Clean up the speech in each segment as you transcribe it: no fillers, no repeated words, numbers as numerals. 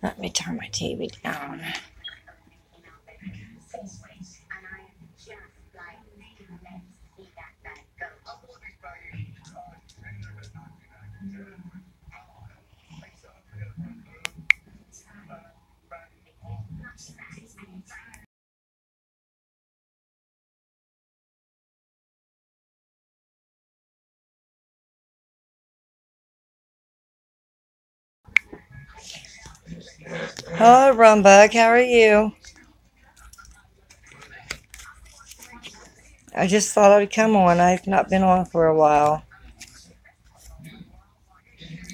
Let me turn my TV down. Hello, Rumbug. How are you? I just thought I'd come on. I've not been on for a while.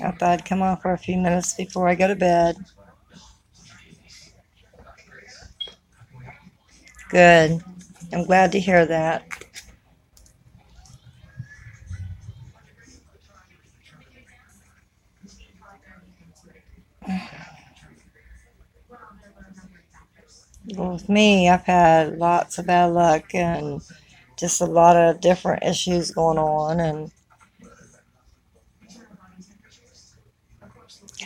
I thought I'd come on for a few minutes before I go to bed. Good. I'm glad to hear that. Well, with me, I've had lots of bad luck and just a lot of different issues going on. And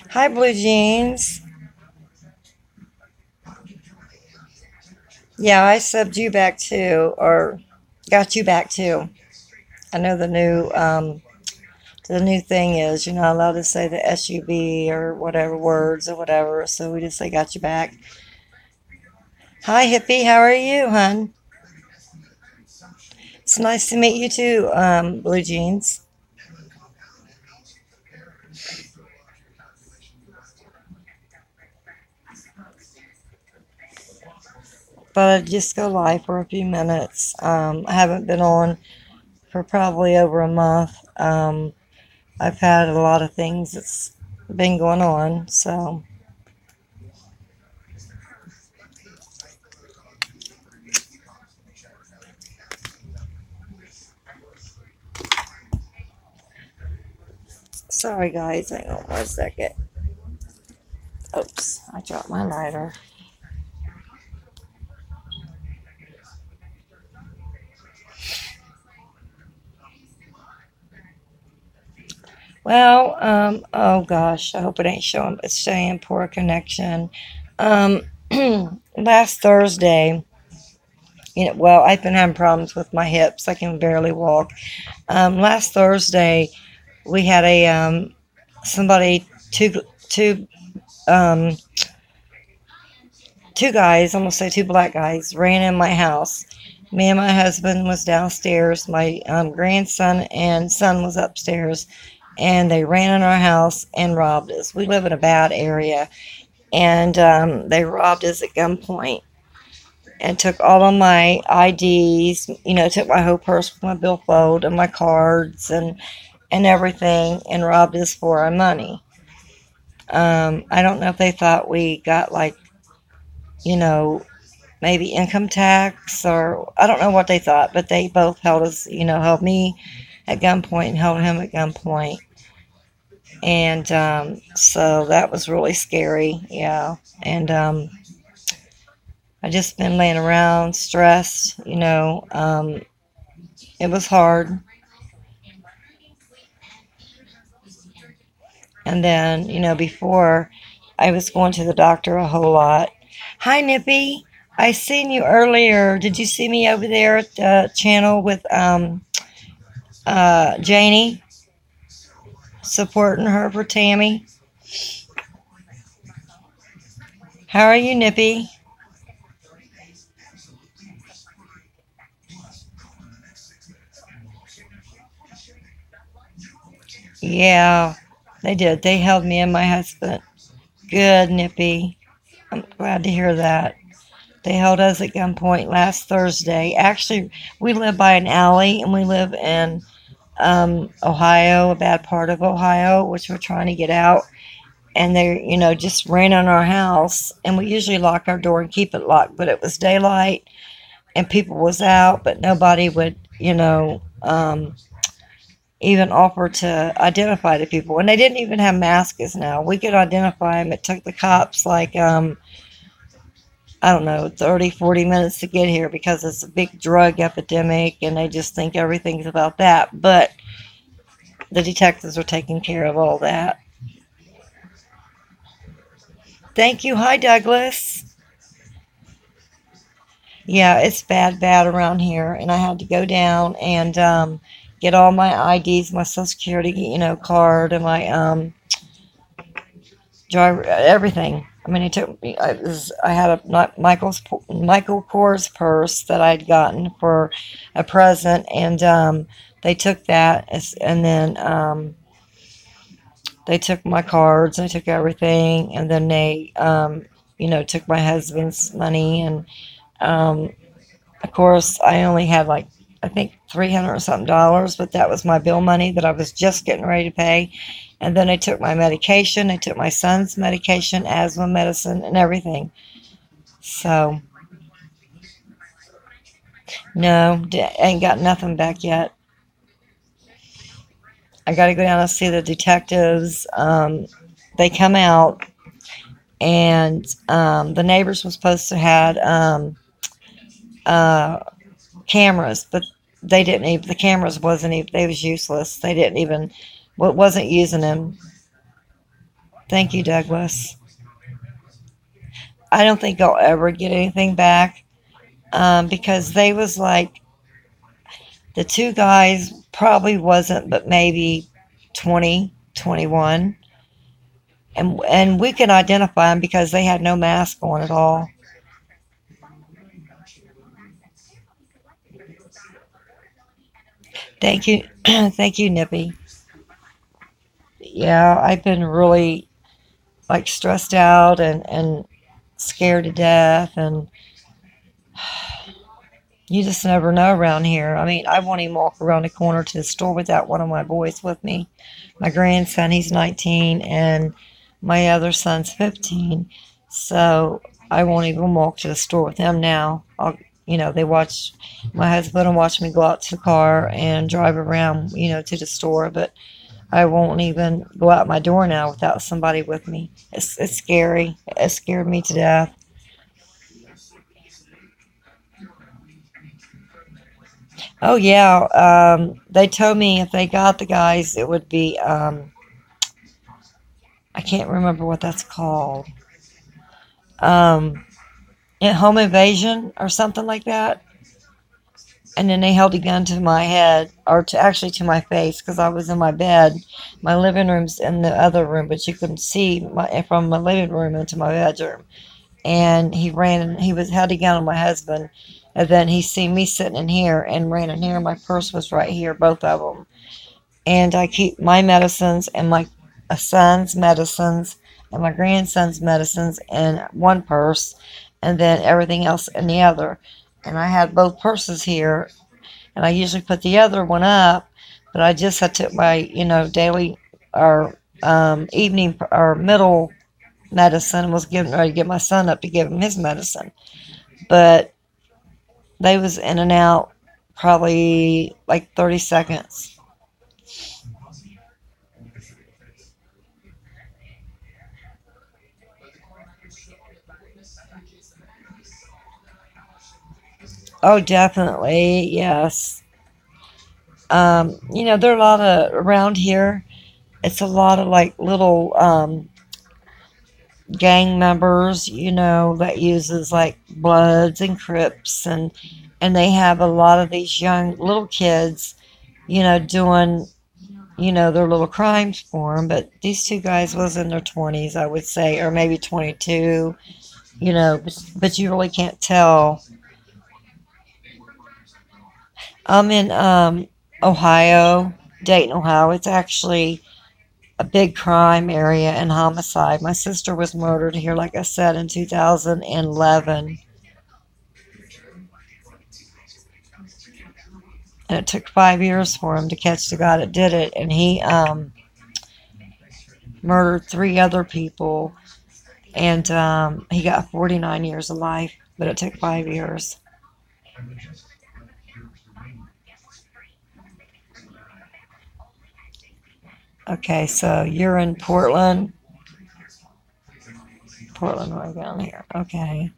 hi, Blue Jeans. Yeah, I subbed you back too, or got you back too. I know the new thing is you're not allowed to say the SUB or whatever words or whatever, so we just say got you back. Hi, hippie. How are you, hun? It's nice to meet you too, Blue Jeans. But I just go live for a few minutes. I haven't been on for probably over a month. I've had a lot of things that's been going on, so sorry guys. Hang on 1 second. Oops, I dropped my lighter. Well, oh gosh, I hope it ain't showing. It's saying poor connection. Um, last Thursday, well, I've been having problems with my hips. I can barely walk. Last Thursday, we had a somebody um, two guys, I'm gonna say two black guys, ran in my house. Me and my husband was downstairs. My grandson and son was upstairs, and they ran in our house and robbed us. We live in a bad area, and they robbed us at gunpoint and took all of my IDs. Took my whole purse with my billfold and my cards and everything, and robbed us for our money. I don't know if they thought we got like you know maybe income tax, or I don't know what they thought, but they both held us, held me at gunpoint and held him at gunpoint. And so that was really scary, yeah. And I just been laying around, stressed, it was hard. And then, before I was going to the doctor a whole lot. Hi, Nippy. I seen you earlier. Did you see me over there at the channel with Janie, supporting her for Tammy? How are you, Nippy? Yeah, they did. They held me and my husband. Good, Nippy. I'm glad to hear that. They held us at gunpoint last Thursday. Actually, we live by an alley, and we live in Ohio, a bad part of Ohio, which we're trying to get out. And they, just ran on our house. And we usually lock our door and keep it locked, but it was daylight and people was out, but nobody would, even offer to identify the people. And they didn't even have masks now. We could identify them. It took the cops like, I don't know, 30, 40 minutes to get here because it's a big drug epidemic and they just think everything's about that. But the detectives are taking care of all that. Thank you. Hi, Douglas. Yeah, it's bad around here, and I had to go down and get all my IDs, my Social Security, card, and my driver, everything. I mean, he took me. I had a Michael Kors purse that I'd gotten for a present, and they took that, and then they took my cards, they took everything, and then they, took my husband's money, and um, of course, I only had like I think 300 or something dollars, but that was my bill money that I was just getting ready to pay. And then they took my medication, they took my son's medication, asthma medicine, and everything. So, no, ain't got nothing back yet. I got to go down and see the detectives. They come out, and the neighbors were supposed to had uh, cameras, but they didn't even. The cameras wasn't even. They was useless. They didn't even. Wasn't using them. Thank you, Douglas. I don't think I'll ever get anything back because they was like the two guys probably wasn't, but maybe 20, 21, and we can identify them because they had no mask on at all. Thank you, thank you, Nippy. Yeah, I've been really like stressed out and scared to death, and you just never know around here. I mean, I won't even walk around the corner to the store without one of my boys with me. My grandson, he's 19, and my other son's 15. So I won't even walk to the store with them now. They watch my husband will watch me go out to the car and drive around, to the store, but I won't even go out my door now without somebody with me. It's scary. It scared me to death. Oh yeah, they told me if they got the guys, it would be I can't remember what that's called. Um, home invasion or something like that. And then they held a gun to my head, or actually to my face, because I was in my bed. My living room's in the other room, but you couldn't see from my living room into my bedroom. And he ran. He was had a gun on my husband, and then he seen me sitting in here and ran in here. My purse was right here, both of them. And I keep my medicines and my son's medicines and my grandson's medicines in one purse, and then everything else in the other. And I had both purses here, and I usually put the other one up, but I just had took my daily or evening or middle medicine and was getting ready to get my son up to give him his medicine, but they was in and out probably like 30 seconds. Oh, definitely, yes. There are a lot of around here. It's a lot of like little gang members, that uses like Bloods and Crips, and they have a lot of these young little kids, doing their little crimes for them. But these two guys was in their 20s, I would say, or maybe 22. But you really can't tell. I'm in Ohio, Dayton, Ohio. It's actually a big crime area and homicide. My sister was murdered here, like I said, in 2011, and it took 5 years for him to catch the guy that did it. And he murdered three other people, and he got 49 years of life, but it took 5 years. Okay, so you're in Portland, right down here. Okay.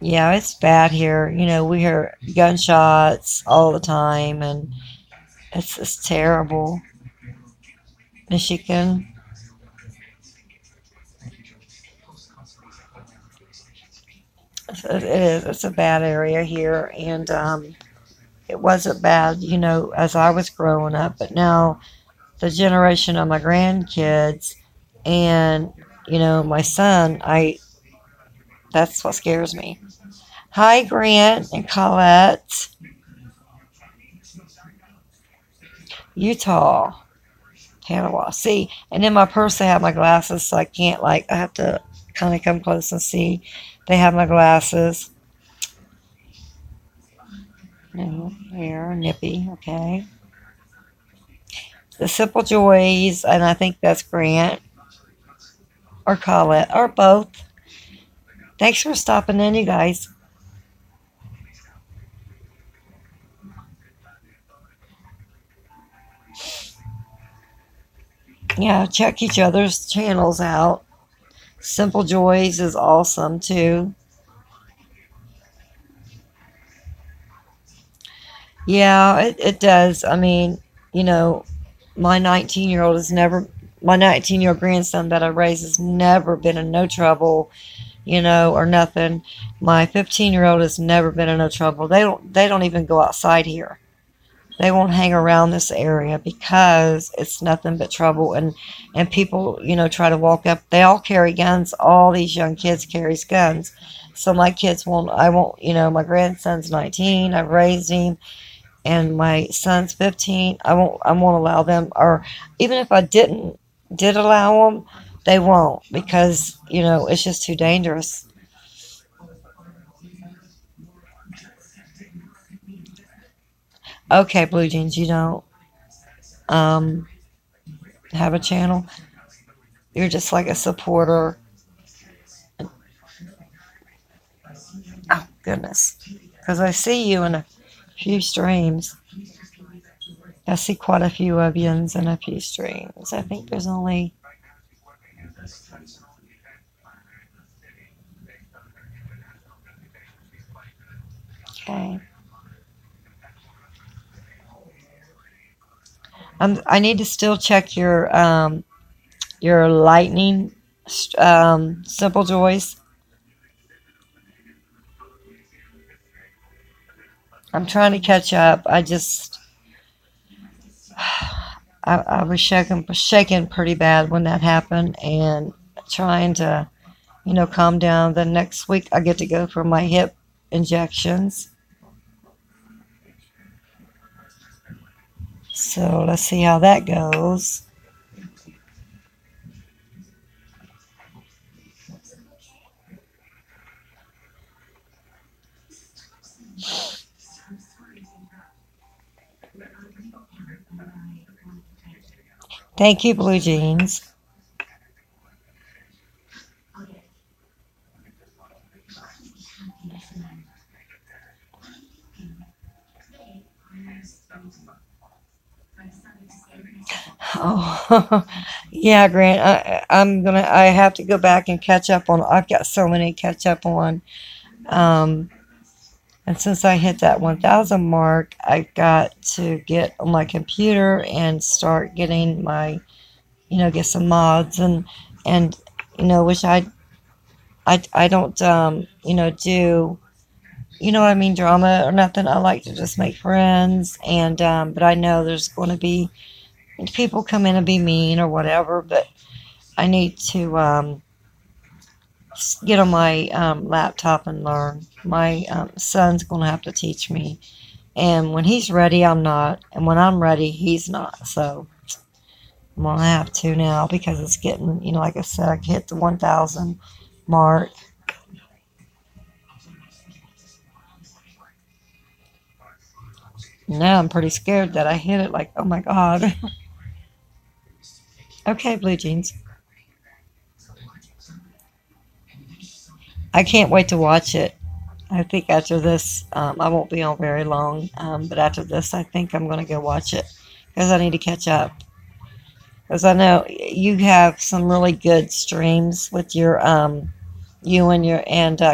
Yeah, it's bad here. We hear gunshots all the time, and it's terrible. Michigan. It is. It's a bad area here, and it wasn't bad, as I was growing up. But now the generation of my grandkids and my son, I that's what scares me. Hi, Grant and Colette, Utah, Panama. See, and in my purse I have my glasses, so I can't I have to kind of come close and see. They have my glasses. No, here, nippy. Okay. The Simple Joys, and I think that's Grant or Colette or both. Thanks for stopping in, you guys. Yeah, check each other's channels out. Simple Joys is awesome too. Yeah, it does. I mean, you know, my 19-year-old has never, my 19-year-old grandson that I raised has never been in no trouble, or nothing. My 15-year-old has never been in no trouble. They don't even go outside here. They won't hang around this area because it's nothing but trouble, and people, try to walk up. They all carry guns. All these young kids carries guns. So my kids won't, I won't, my grandson's 19. I've raised him, and my son's 15. I won't allow them, or even if I did allow them, they won't, because it's just too dangerous. Okay, Blue Jeans, you don't um have a channel. You're just like a supporter. Oh goodness, because I see you in a few streams. I see quite a few of you in a few streams. I think there's only. Okay. I need to still check your lightning simple joys. I'm trying to catch up. I was shaking pretty bad when that happened, and trying to calm down. The next week I get to go for my hip injections. So let's see how that goes. Thank you, Blue Jeans. Oh, yeah, Grant. I have to go back and catch up on. I've got so many to catch up on. Um, and since I hit that 1,000 mark, I got to get on my computer and start getting get some mods, and which I don't do what I mean, drama or nothing. I like to just make friends, and but I know there's going to be people come in and be mean or whatever, but I need to get on my laptop and learn. My son's going to have to teach me, and when he's ready, I'm not, and when I'm ready, he's not. So I'm going to have to now, because it's getting, like I said, I hit the 1,000 mark. Now I'm pretty scared that I hit it, like, oh my God. Okay, Blue Jeans. I can't wait to watch it. I think after this, I won't be on very long, but after this, I think I'm going to go watch it, because I need to catch up. Because I know you have some really good streams with you and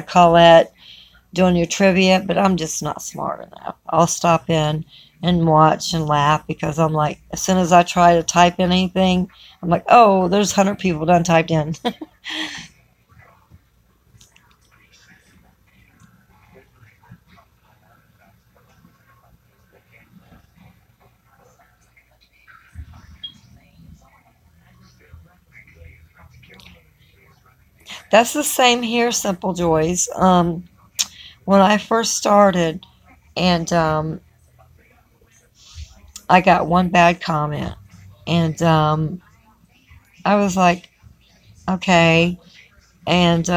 Colette doing your trivia, but I'm just not smart enough. I'll stop in and watch and laugh, because I'm like, as soon as I try to type in anything, I'm like, oh, there's 100 people done typed in. That's the same here, Simple Joys. When I first started, and I got one bad comment, and I was like, okay. And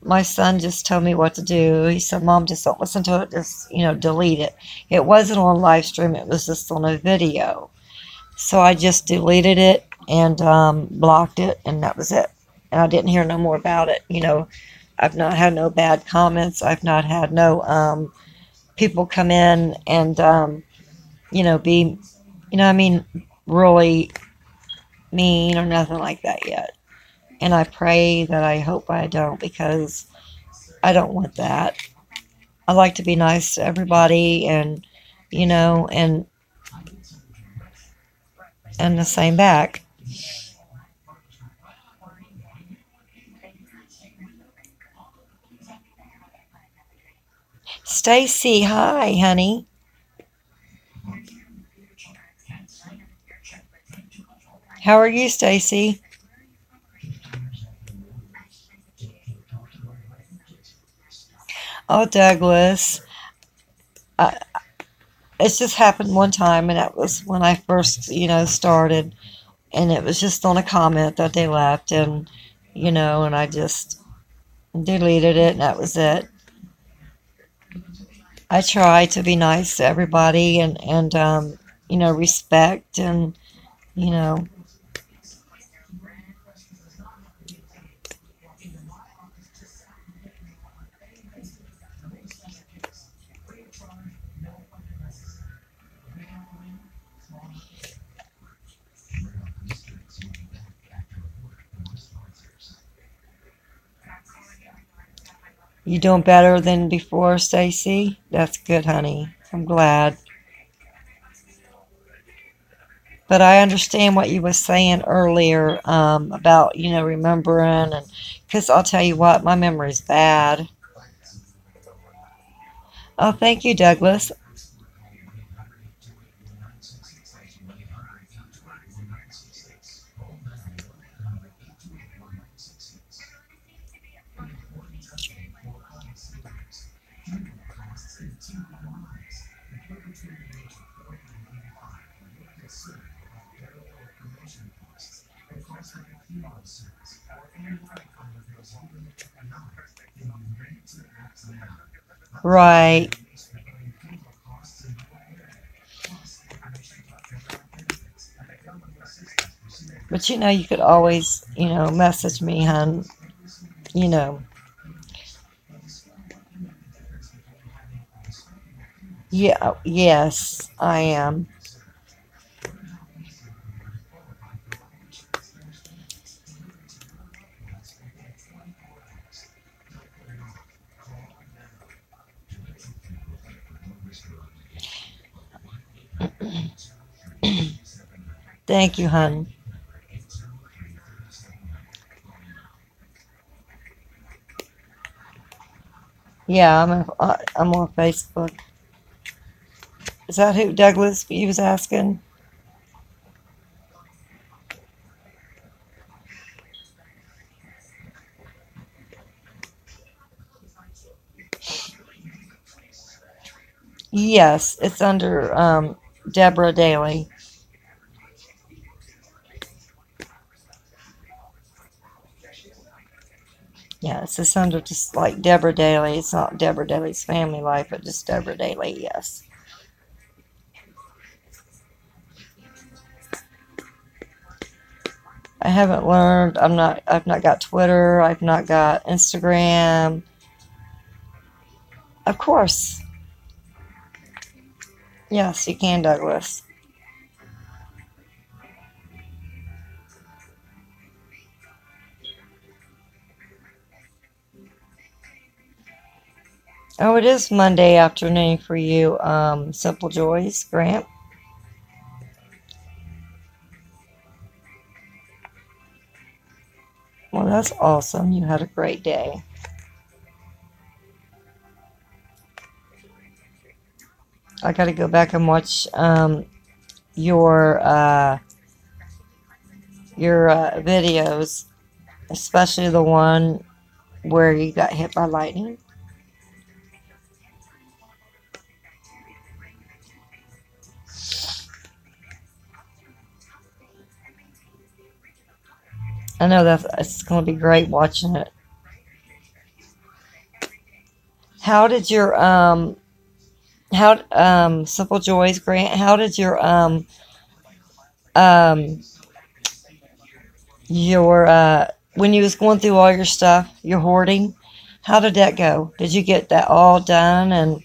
my son just told me what to do. He said, "Mom, just don't listen to it. Just delete it." It wasn't on live stream. It was just on a video. So I just deleted it and blocked it, and that was it. And I didn't hear no more about it. I've not had no bad comments. I've not had no people come in and be I mean, really mean or nothing like that yet. And I pray that I hope I don't, because I don't want that. I like to be nice to everybody, and and the same back. Stacy, hi, honey. How are you, Stacy? Oh, Douglas. I, it's just happened one time, and that was when I first, started, and it was just on a comment that they left, and I just deleted it, and that was it. I try to be nice to everybody, and respect, and you know, you doing better than before, Stacy? That's good, honey. I'm glad. But I understand what you were saying earlier about remembering, and because I'll tell you what, my memory's bad. Oh, thank you, Douglas. Right. But you could always message me, hon. You know. Yeah. Yes, I am. Thank you, hon. Yeah, I'm on Facebook. Is that who Douglas you was asking? Yes, it's under Deborah Daly. Yes, it's under just like Deborah Daly. It's not Deborah Daly's family life, but just Deborah Daly. Yes. I haven't learned. I've not got Twitter. I've not got Instagram. Of course. Yes, you can, Douglas. Oh, it is Monday afternoon for you, Simple Joys, Grant. Well, that's awesome. You had a great day. I got to go back and watch your videos, especially the one where you got hit by lightning? I know that it's going to be great watching it. How did your how Simple Joys Grant? How did um your when you was going through all your stuff, your hoarding? How did that go? Did you get that all done? And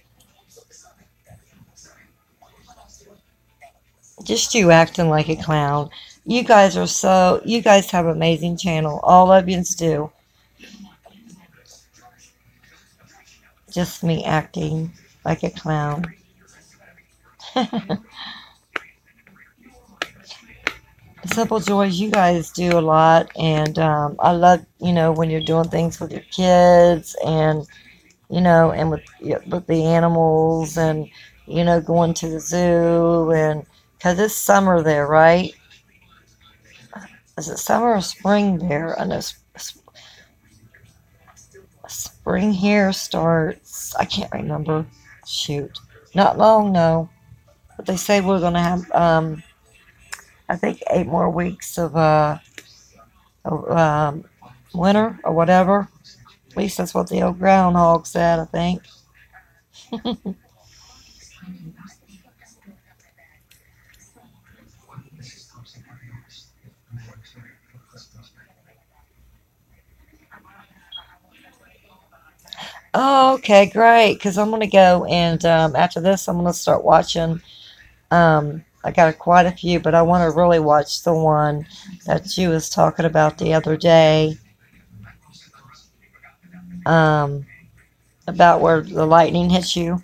just you acting like a clown. You guys are so. You guys have an amazing channel. All of yous do. Just me acting like a clown. Simple Joys, you guys do a lot, and I love when you're doing things with your kids, and and with the animals, and going to the zoo, and because it's summer there, right? Is it summer or spring there? I know spring here starts. I can't remember. Shoot, not long, no. But they say we're gonna have I think 8 more weeks of winter or whatever. At least that's what the old groundhog said, I think. Oh, okay, great. Because I'm gonna go and after this, I'm gonna start watching. I got quite a few, but I want to really watch the one that you was talking about the other day. Um, about where the lightning hits you.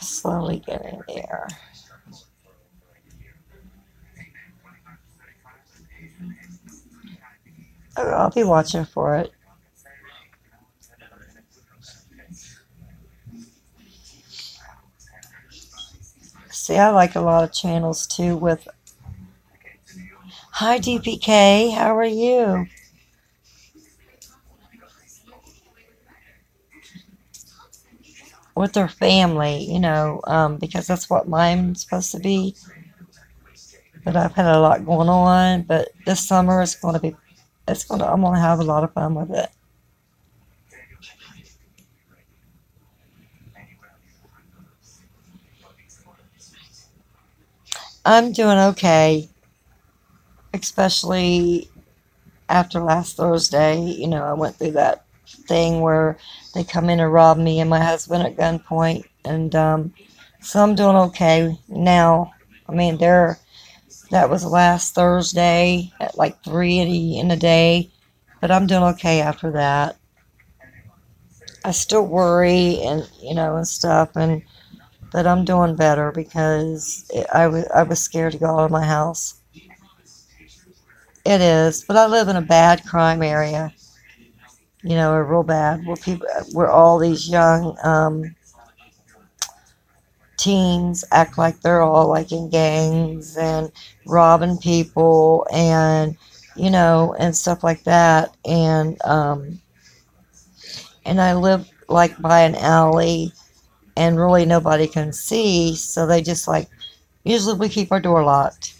Slowly getting there. Oh, I'll be watching for it. See, I like a lot of channels too with. Hi, DPK. How are you? With their family, because that's what mine's supposed to be. But I've had a lot going on. But this summer is going to be, I'm going to have a lot of fun with it. I'm doing okay, especially after last Thursday. I went through that thing where they come in and rob me and my husband at gunpoint, and so I'm doing okay now. I mean, that was last Thursday at like 3 in the day, but I'm doing okay after that. I still worry and and stuff, and but I'm doing better because I was scared to go out of my house. It is, but I live in a bad crime area. A real bad where all these young teens act like they're all like in gangs and robbing people and and stuff like that, and I live like by an alley, and really nobody can see, so they just like usually we keep our door locked,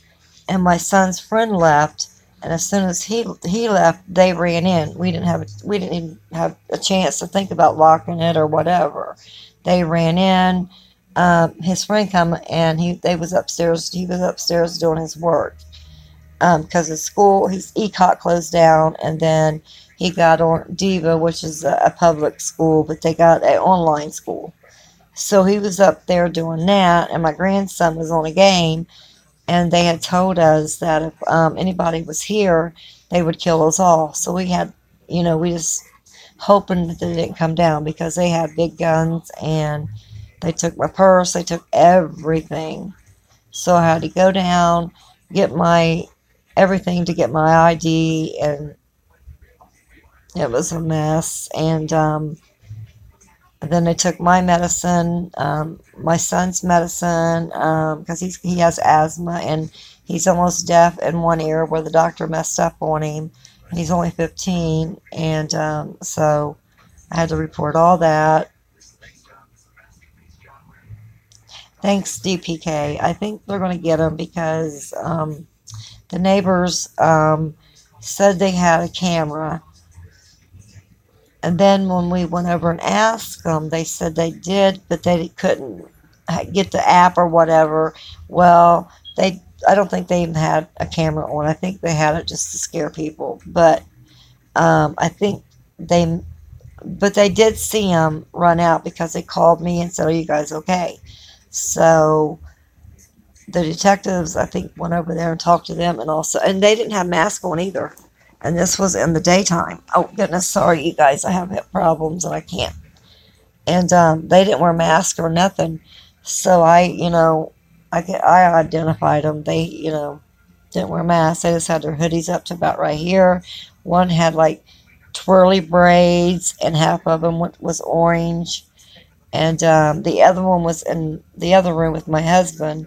and my son's friend left, and as soon as he left, they ran in. We didn't even have a chance to think about locking it or whatever. They ran in. His friend come and they was upstairs. He was upstairs doing his work because his school, his ECOT closed down, and then he got on Diva, which is a public school, but they got an online school. So he was up there doing that, and my grandson was on a game, and they had told us that if anybody was here, they would kill us all. So we had, we just hoping that they didn't come down because they had big guns, and they took my purse, they took everything. So I had to go down, get my everything to get my ID, and it was a mess. And And then they took my medicine, my son's medicine, because he has asthma and he's almost deaf in one ear where the doctor messed up on him. He's only 15, and so I had to report all that. Thanks, DPK. I think they're going to get him because the neighbors said they had a camera. And then when we went over and asked them, they said they did, but they couldn't get the app or whatever. Well, I don't think they even had a camera on. I think they had it just to scare people. But I think they, but they did see him run out because they called me and said, "Are you guys okay?" So the detectives, I think, went over there and talked to them, and they didn't have masks on either. And this was in the daytime. Oh goodness, sorry you guys, I have hip problems and I can't. And they didn't wear masks or nothing. So I identified them. They, didn't wear masks. They just had their hoodies up to about right here. One had like twirly braids, and half of them was orange. And the other one was in the other room with my husband,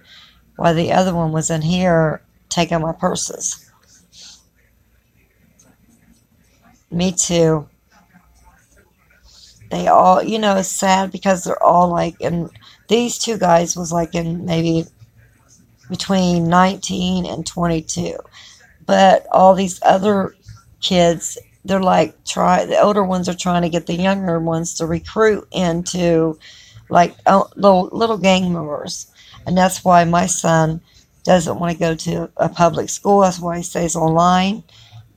while the other one was in here taking my purses. Me too. They all, it's sad because they're all like, and these two guys was like in maybe between 19 and 22. But all these other kids, they're like, the older ones are trying to get the younger ones to recruit into like little gang members. And that's why my son doesn't want to go to a public school. That's why he stays online.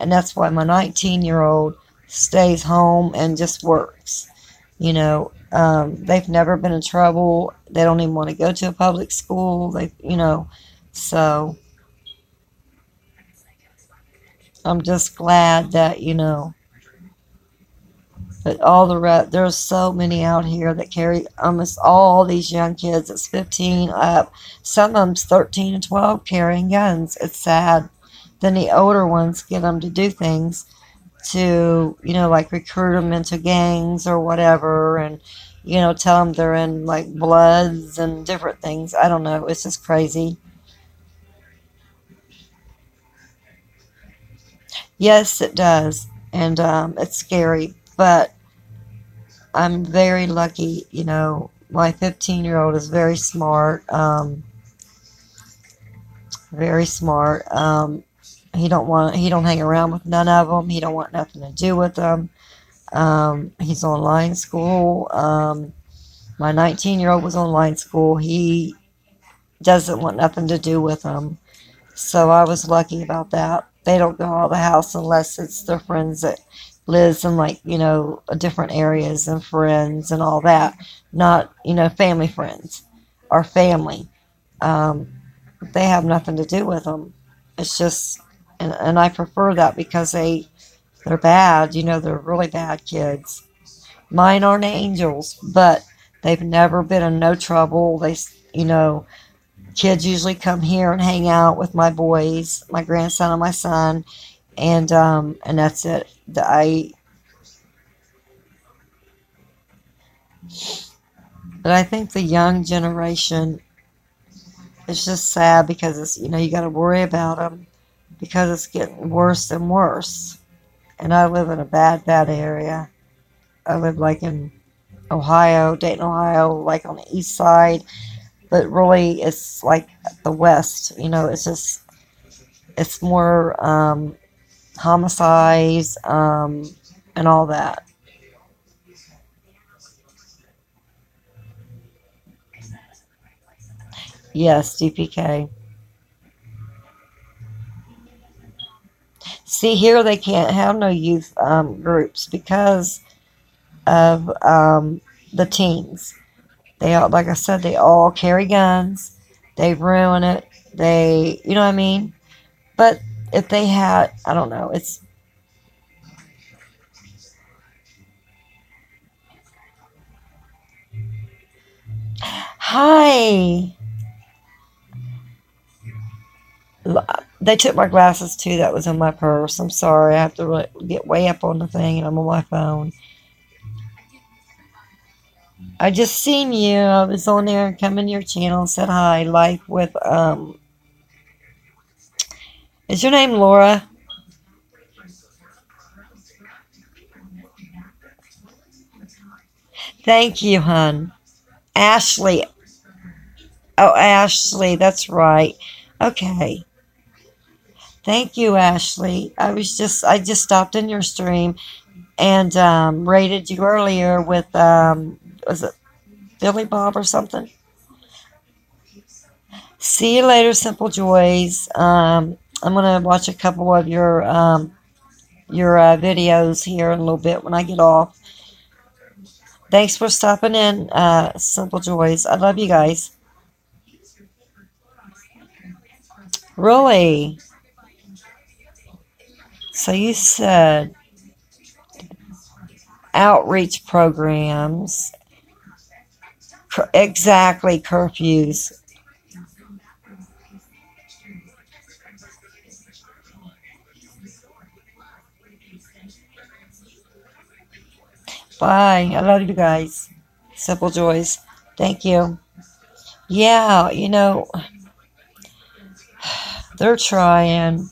And that's why my 19-year-old stays home and just works. They've never been in trouble. They don't even want to go to a public school. So I'm just glad that, but all the rest, there's so many out here that carry almost all these young kids. It's 15 up. Some of them's 13 and 12 carrying guns. It's sad. Then the older ones get them to do things to, like recruit them into gangs or whatever, and, tell them they're in like Bloods and different things. I don't know. It's just crazy. Yes, it does. And it's scary. But I'm very lucky, my 15-year-old is very smart. Very smart. He don't hang around with none of them. He don't want nothing to do with them. He's online school. My 19-year-old was online school. He doesn't want nothing to do with them. So I was lucky about that. They don't go out of the house unless it's their friends that lives in like, different areas and friends and all that. Not, family friends or family. They have nothing to do with them. It's just, and I prefer that because they're bad. They're really bad kids. Mine aren't angels, but they've never been in no trouble. Kids usually come here and hang out with my boys, my grandson and my son, and that's it. But I think the young generation, it's just sad because it's, you got to worry about them because it's getting worse and worse. And I live in a bad, bad area. I live like in Ohio, Dayton, Ohio, like on the east side. But really, it's like the west. It's more homicides and all that. Yes, DPK. See, here they can't have no youth groups because of the teens. They all, like I said, they all carry guns. They ruin it. You know what I mean? But if they had, I don't know, it's. Hi. They took my glasses too. That was in my purse. I'm sorry. I have to get way up on the thing and I'm on my phone. I just seen you. I was on there and come in your channel and said hi. Life with is your name Laura? Thank you, hun. Ashley. Oh, Ashley, that's right. Okay. Thank you, Ashley. I just stopped in your stream and rated you earlier with was it Billy Bob or something? See you later, Simple Joys. I'm gonna watch a couple of your videos here in a little bit when I get off. Thanks for stopping in, Simple Joys. I love you guys. Really? So you said outreach programs, exactly curfews. Bye. I love you guys. Simple Joys. Thank you. Yeah, they're trying.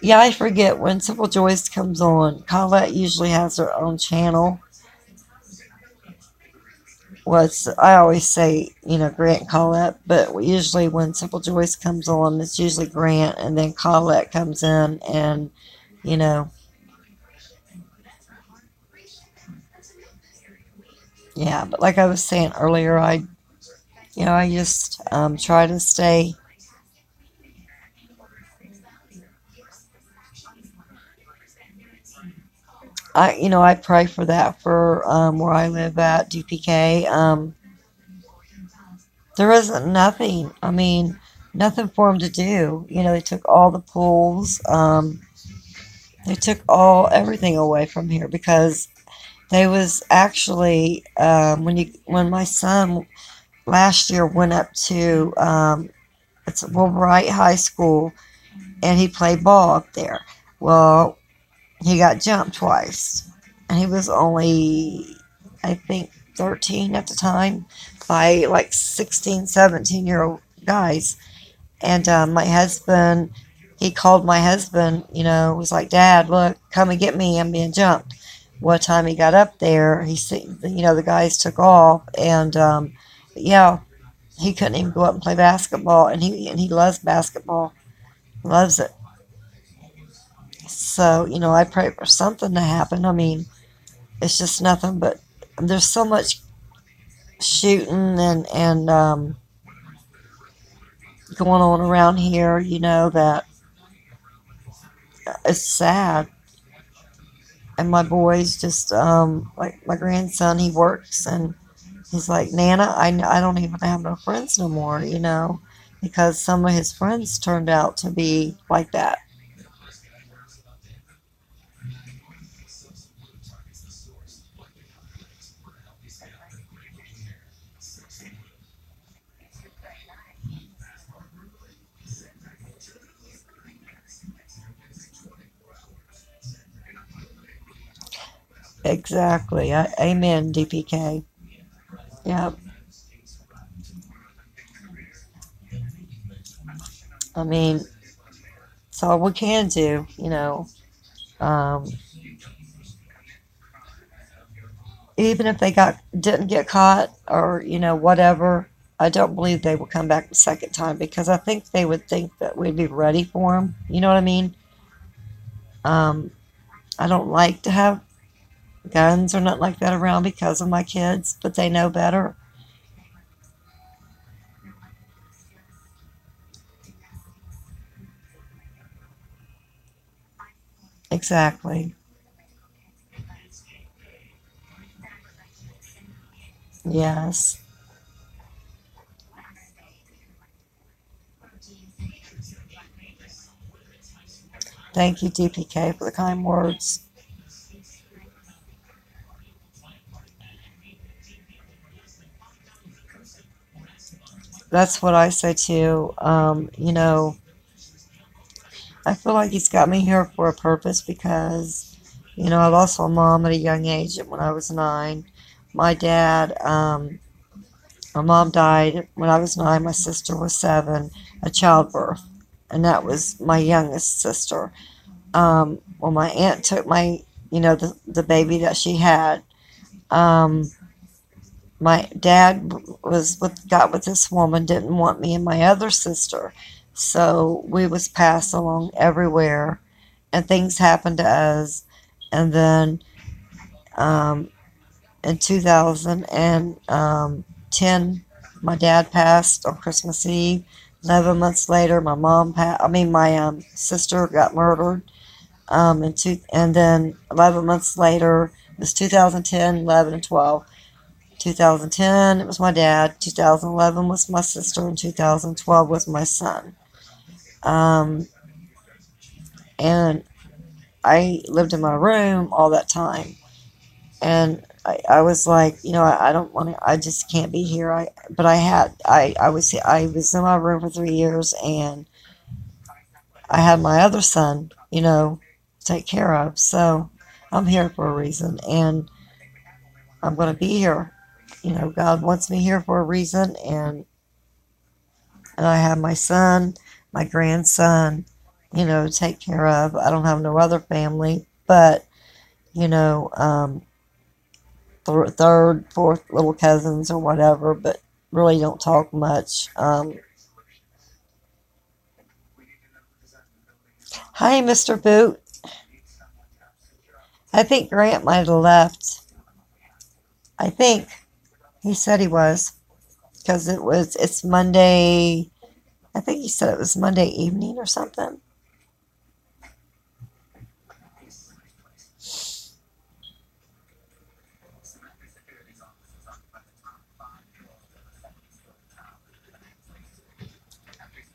Yeah, I forget when Simple Joys comes on. Colette usually has her own channel. I always say, Grant and Colette, but usually when Simple Joyce comes on, it's usually Grant, and then Colette comes in, and you know, yeah. But like I was saying earlier, I just try to stay. I pray for that for where I live at DPK. There isn't nothing. I mean, nothing for them to do. They took all the pools. They took everything away from here because they was actually when my son last year went up to it's Wilbright High School and he played ball up there. Well, he got jumped twice, and he was only I think 13 at the time by like 16, 17-year-old guys. And my husband, he called my husband, was like, Dad, look, come and get me. I'm being jumped. What time he got up there, he see, the guys took off, and yeah, he couldn't even go up and play basketball, and he loves basketball, loves it. So I pray for something to happen. I mean, it's just nothing but there's so much shooting and going on around here, that it's sad. And my boys just like my grandson, he works and he's like, Nana, I don't even have no friends no more, because some of his friends turned out to be like that. Exactly. Amen, DPK. Yeah. I mean, it's all we can do. Um, Even if they didn't get caught or whatever, I don't believe they will come back the second time because I think they would think that we'd be ready for them. You know what I mean? Um, I don't like to have guns or nothing like that around because of my kids, but they know better. Exactly. Yes. Thank you, DPK, for the kind words. That's what I say too. I feel like he's got me here for a purpose because You know, I lost my mom at a young age when I was 9. My dad, my mom died when I was 9. My sister was 7, a childbirth, and that was my youngest sister. Well, my aunt took my, the baby that she had. Um, my dad got with this woman, didn't want me and my other sister, so we was passed along everywhere, and things happened to us, and then um, in 2010, my dad passed on Christmas Eve. 11 months later, my sister got murdered. And then 11 months later, it was 2010, 11, and 12. 2010, it was my dad. 2011 was my sister, and 2012 was my son. Um, and I lived in my room all that time, and I was like, I don't want to. I just can't be here. I was in my room for 3 years, and I had my other son, take care of. So I'm here for a reason, and I'm going to be here. God wants me here for a reason, and I have my son, my grandson, take care of. I don't have no other family, but you know, um, third, fourth little cousins or whatever, but really don't talk much. Hi, Mr. Boot. I think Grant might have left. I think he said he was because it's Monday. I think he said it was Monday evening or something.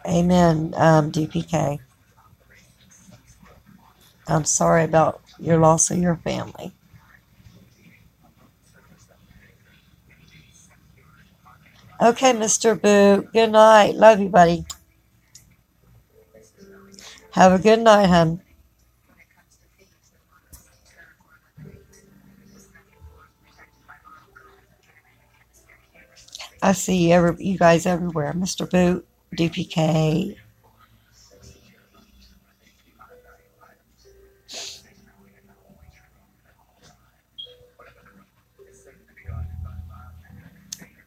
Amen, DPK. I'm sorry about your loss of your family. Okay, Mr. Boo. Good night. Love you, buddy. Have a good night, hon. I see you guys everywhere. Mr. Boot, DPK.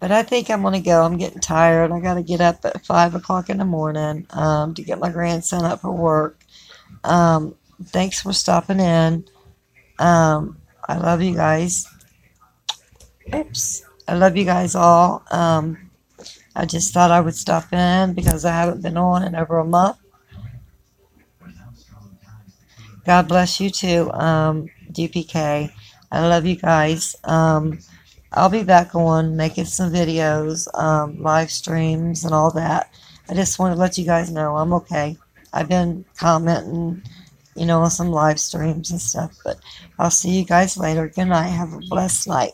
But I think I'm going to go. I'm getting tired. I got to get up at 5 o'clock in the morning to get my grandson up for work. Thanks for stopping in. I love you guys. Oops. I love you guys all. I just thought I would stop in because I haven't been on in over a month. God bless you too, DPK. I love you guys. I'll be back on making some videos, live streams, and all that. I just want to let you guys know I'm okay. I've been commenting, on some live streams and stuff, but I'll see you guys later. Good night. Have a blessed night.